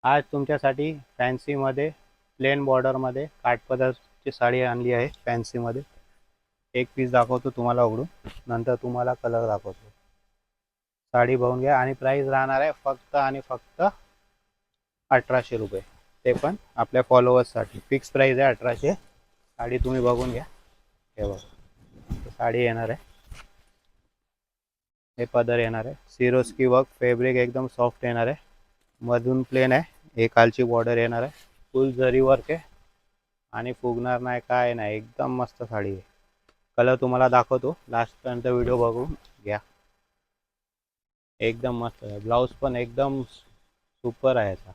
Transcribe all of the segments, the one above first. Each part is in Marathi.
आज तुमच्यासाठी फॅन्सीमध्ये प्लेन बॉर्डरमध्ये काठपदरची साडी आणली आहे फॅन्सीमध्ये. एक पीस दाखवतो तुम्हाला उघडून, नंतर तुम्हाला कलर दाखवतो. साडी बघून घ्या आणि प्राइस राहणार आहे फक्त आणि फक्त 1800 रुपये. ते पण आपल्या फॉलोअर्ससाठी फिक्स प्राइस आहे 1800. साडी तुम्ही बघून घ्या. हे बघा साडी येणार आहे, हे पदर येणार आहे, सिरोस्की वर्क फॅब्रिक एकदम सॉफ्ट येणार आहे, मधून प्लेन आहे, एक खालची बॉर्डर येणार आहे, फुल जरी वर्क आहे आणि फुगणार नाही काय नाही, एकदम मस्त साडी आहे. कलर तुम्हाला दाखवतो, लास्टपर्यंत व्हिडिओ बघून घ्या. एकदम मस्त आहे. ब्लाऊज पण एकदम सुपर आहे याचा,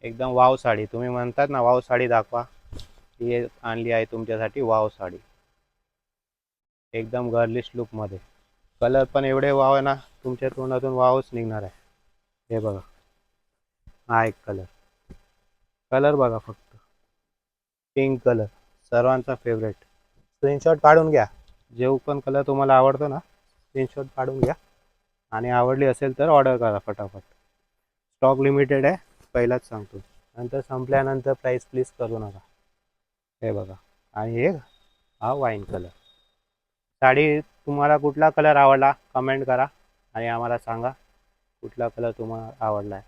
एकदम वाव साडी. तुम्ही म्हणतात ना वाव साडी दाखवा, ही आणली आहे तुमच्यासाठी वाव साडी, एकदम गर्लिश लुकमध्ये. कलर पण एवढे वाव आहे ना, तुमच्या तोंडातून वावच निघणार आहे. हे बघा, हा एक कलर, कलर बघा फक्त, पिंक कलर सर्वांचा फेवरेट. स्क्रीनशॉट काढून घ्या, जो पण कलर तुम्हाला आवडतो ना स्क्रीनशॉट काढून घ्या आणि आवडली असेल तर ऑर्डर करा फटाफट. स्टॉक लिमिटेड आहे, पहिलाच सांगतो, नंतर संपल्यानंतर प्राईस प्लीज करू नका. हे बघा, आणि एक हा वाईन कलर. साडी तुम्हाला कुठला कलर आवडला कमेंट करा आणि आम्हाला सांगा कुठला कलर तुम्हाला आवडला आहे.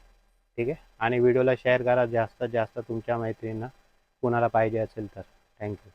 ठीक आहे, आणि व्हिडिओला शेअर करा जास्तीत जास्त तुमच्या मैत्रिणींना, कुणाला पाहिजे असेल तर. थँक्यू.